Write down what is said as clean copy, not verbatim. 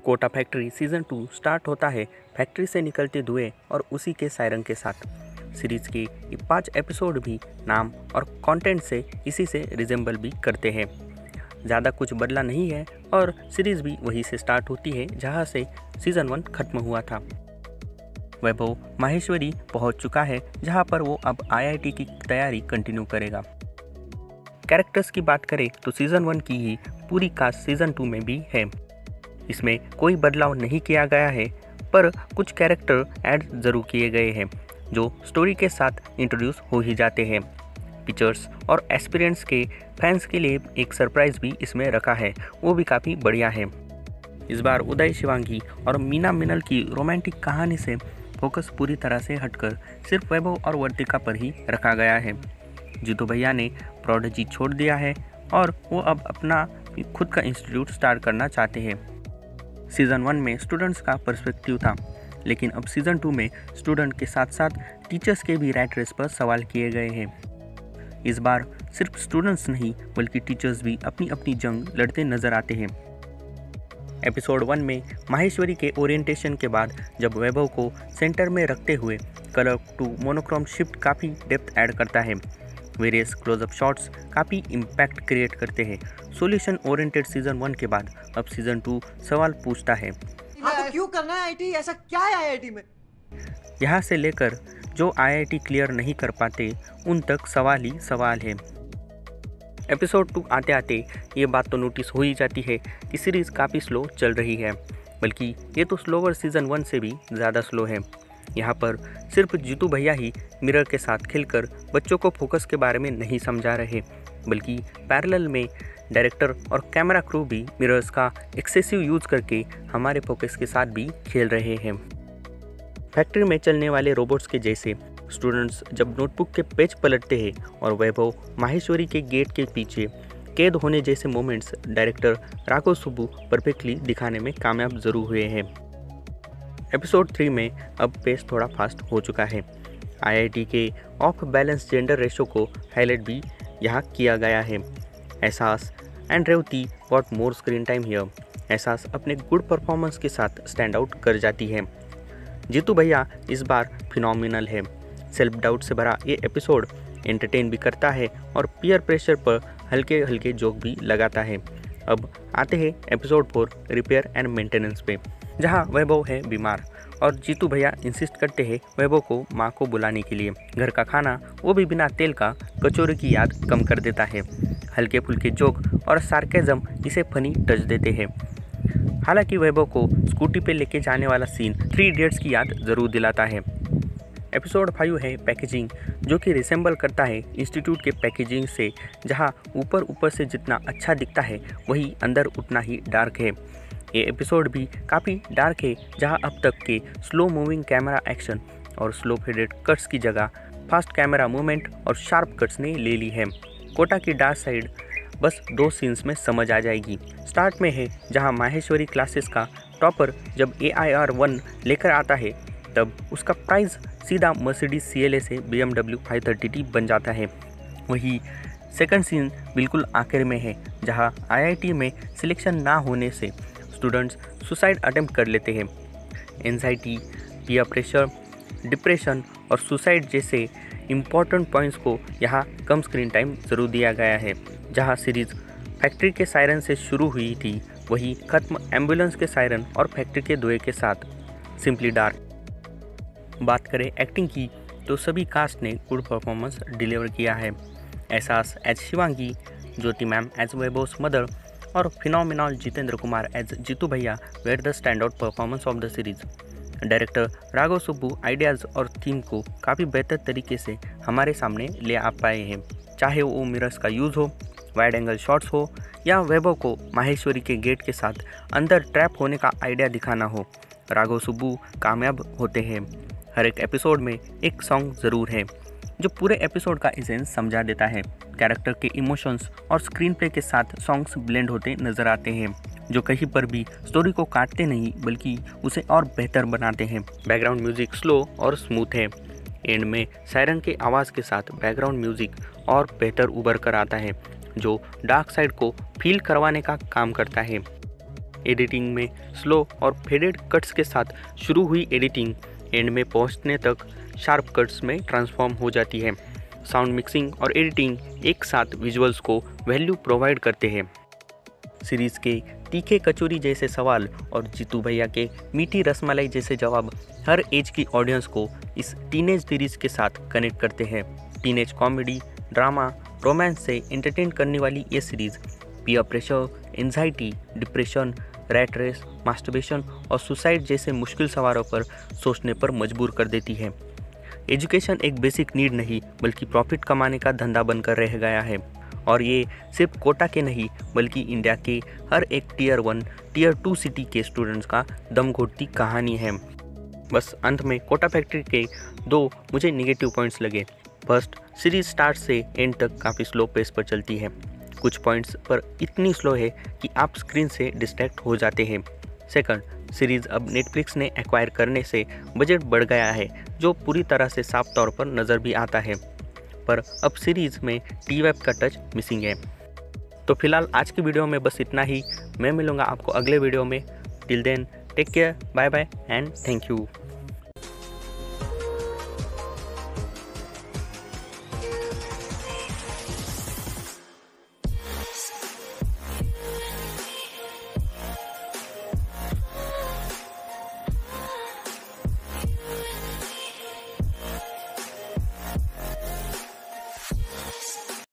Kota factory season 2 start होता है factory से निकलते धुएं और उसी के सायरन के साथ। सीरीज के ये 5 एपिसोड भी नाम और कंटेंट से इसी से रिजेंबल भी करते हैं। ज़्यादा कुछ बदला नहीं है और सीरीज भी वहीं से स्टार्ट होती है जहां से सीज़न 1 खत्म हुआ था। वैभव माहेश्वरी पहुंच चुका है जहां पर वो अब आईआईटी की तैयारी कंटिन्यू करेगा। कैरेक्टर्स की बात करें तो सीज़न 1 की ही पूरी कास्ट सीज़न 2 में भी है। इसमें कोई बदलाव नहीं किया गया है, पर कुछ कैरेक्टर ऐड ज़रूर किए गए हैं जो स्टोरी के साथ इंट्रोड्यूस हो ही जाते हैं। पिक्चर्स और एक्सपीरियंस के फैंस के लिए एक सरप्राइज भी इसमें रखा है, वो भी काफ़ी बढ़िया है। इस बार उदय शिवांगी और मीना मिनल की रोमांटिक कहानी से फोकस पूरी तरह से हटकर सिर्फ वैभव और वर्तिका पर ही रखा गया है। जीतू भैया ने प्रोडिजी छोड़ दिया है और वो अब अपना खुद का इंस्टीट्यूट स्टार्ट करना चाहते हैं। सीज़न 1 में स्टूडेंट्स का पर्सपेक्टिव था, लेकिन अब सीज़न 2 में स्टूडेंट के साथ साथ टीचर्स के भी रैट रेस पर सवाल किए गए हैं। इस बार सिर्फ स्टूडेंट्स नहीं बल्कि टीचर्स भी अपनी अपनी जंग लड़ते नजर आते हैं। एपिसोड 1 में माहेश्वरी के ओरिएंटेशन के बाद जब वैभव को सेंटर में रखते हुए कलर टू मोनोक्रोम शिफ्ट काफ़ी डेप्थ ऐड करता है। वेरियस क्लोजअप शॉट्स काफ़ी इम्पैक्ट क्रिएट करते हैं। सॉल्यूशन ओरिएंटेड सीज़न 1 के बाद अब सीज़न 2 सवाल पूछता है, तो क्यों करना है आईआईटी? ऐसा क्या है आईआईटी में? यहाँ से लेकर जो आईआईटी क्लियर नहीं कर पाते उन तक सवाल ही सवाल है। एपिसोड 2 आते आते ये बात तो नोटिस हो ही जाती है कि सीरीज़ काफ़ी स्लो चल रही है, बल्कि ये तो स्लोवर सीज़न 1 से भी ज़्यादा स्लो है। यहाँ पर सिर्फ जीतू भैया ही मिरर के साथ खेलकर बच्चों को फोकस के बारे में नहीं समझा रहे, बल्कि पैरेलल में डायरेक्टर और कैमरा क्रू भी मिरर्स का एक्सेसिव यूज़ करके हमारे फोकस के साथ भी खेल रहे हैं। फैक्ट्री में चलने वाले रोबोट्स के जैसे स्टूडेंट्स जब नोटबुक के पेज पलटते हैं और वैभव माहेश्वरी के गेट के पीछे कैद होने जैसे moments director Raghav Subbu perfectly दिखाने में कामयाब ज़रूर हुए हैं। एपिसोड 3 में अब पेस थोड़ा फास्ट हो चुका है। आईआईटी के ऑफ बैलेंस जेंडर रेशो को हाईलाइट भी यहाँ किया गया है। Ahsaas and Revathi got more screen time here. Ahsaas अपने गुड परफॉर्मेंस के साथ स्टैंड आउट कर जाती है। जीतू भैया इस बार फिनोमिनल है। सेल्फ डाउट से भरा ये एपिसोड एंटरटेन भी करता है और पीयर प्रेशर पर हल्के हल्के जोक भी लगाता है। अब आते हैं एपिसोड 4 रिपेयर एंड मेंटेनेंस पे, जहां वैभव है बीमार और जीतू भैया इंसिस्ट करते हैं वैभव को माँ को बुलाने के लिए। घर का खाना, वो भी बिना तेल का, कचौरी की याद कम कर देता है। हल्के फुल्के जोक और सार्केज़म इसे फनी टच देते हैं। हालांकि वैभव को स्कूटी पे लेके जाने वाला सीन 3 इडियट्स की याद ज़रूर दिलाता है। एपिसोड 5 है पैकेजिंग, जो कि रिसेंबल करता है इंस्टीट्यूट के पैकेजिंग से, जहां ऊपर से जितना अच्छा दिखता है वही अंदर उतना ही डार्क है। ये एपिसोड भी काफ़ी डार्क है, जहां अब तक के स्लो मूविंग कैमरा एक्शन और स्लो फेडेड कट्स की जगह फास्ट कैमरा मूवमेंट और शार्प कट्स ने ले ली है। कोटा की डार्क साइड बस 2 सीन्स में समझ आ जाएगी। स्टार्ट में है जहां माहेश्वरी क्लासेस का टॉपर जब AIR 1 लेकर आता है, तब उसका प्राइस सीधा मर्सिडीज CLA से BMW 530T बन जाता है। वही सेकंड सीन बिल्कुल आखिर में है, जहां आईआईटी में सिलेक्शन ना होने से स्टूडेंट्स सुसाइड अटेम्प्ट कर लेते हैं। एंजाइटी, पीयर प्रेशर, डिप्रेशन और सुसाइड जैसे इम्पॉर्टेंट पॉइंट्स को यहाँ कम स्क्रीन टाइम ज़रूर दिया गया है। जहाँ सीरीज़ फैक्ट्री के सायरन से शुरू हुई थी, वही खत्म एम्बुलेंस के सायरन और फैक्ट्री के धुएं के साथ। Simply dark. बात करें एक्टिंग की तो सभी कास्ट ने गुड परफॉर्मेंस डिलीवर किया है। Ahsaas as Shivangi, Jyoti ma'am as Vaibhav's mother और phenomenal Jitendra Kumar as Jeetu Bhaiya were the stand out performance of the series. Director Raghav Subbu ideas और थीम को काफ़ी बेहतर तरीके से हमारे सामने ले आ पाए हैं, चाहे वो मिरर्स का यूज़ हो, वाइड एंगल शॉट्स हो या वैभव को माहेश्वरी के गेट के साथ अंदर ट्रैप होने का आइडिया दिखाना हो। राघव सुब्बू कामयाब होते हैं। हर एक एपिसोड में एक सॉन्ग ज़रूर है जो पूरे एपिसोड का एसेंस समझा देता है। कैरेक्टर के इमोशंस और स्क्रीन प्ले के साथ सॉन्ग्स ब्लेंड होते नजर आते हैं, जो कहीं पर भी स्टोरी को काटते नहीं बल्कि उसे और बेहतर बनाते हैं। बैकग्राउंड म्यूजिक स्लो और स्मूथ है। एंड में सायरन के आवाज़ के साथ बैकग्राउंड म्यूजिक और बेहतर उभर कर आता है, जो डार्क साइड को फील करवाने का काम करता है। एडिटिंग में स्लो और फेडेड कट्स के साथ शुरू हुई एडिटिंग एंड में पहुंचने तक शार्प कट्स में ट्रांसफॉर्म हो जाती है। साउंड मिक्सिंग और एडिटिंग एक साथ विजुअल्स को वैल्यू प्रोवाइड करते हैं। सीरीज़ के तीखे कचौरी जैसे सवाल और जीतू भैया के मीठी रसमलाई जैसे जवाब हर एज की ऑडियंस को इस टीनेज सीरीज़ के साथ कनेक्ट करते हैं। टीनेज कॉमेडी, ड्रामा, रोमांस से एंटरटेन करने वाली ये series peer pressure, anxiety, depression, rat race, masturbation और सुसाइड जैसे मुश्किल सवालों पर सोचने पर मजबूर कर देती है। एजुकेशन एक बेसिक नीड नहीं बल्कि प्रॉफिट कमाने का धंधा बनकर रह गया है और ये सिर्फ कोटा के नहीं बल्कि इंडिया के हर एक टियर 1, टियर 2 सिटी के स्टूडेंट्स का दम घोटती कहानी है। बस अंत में कोटा फैक्ट्री के 2 मुझे नेगेटिव पॉइंट्स लगे। फर्स्ट, सीरीज स्टार्ट से एंड तक काफ़ी स्लो पेस पर चलती है। कुछ पॉइंट्स पर इतनी स्लो है कि आप स्क्रीन से डिस्ट्रैक्ट हो जाते हैं। सेकंड, सीरीज़ अब नेटफ्लिक्स ने एक्वायर करने से बजट बढ़ गया है जो पूरी तरह से साफ तौर पर नज़र भी आता है, पर अब सीरीज़ में टी-वेब का टच मिसिंग है। तो फिलहाल आज की वीडियो में बस इतना ही। मैं मिलूँगा आपको अगले वीडियो में। Till then take care, bye bye and thank you.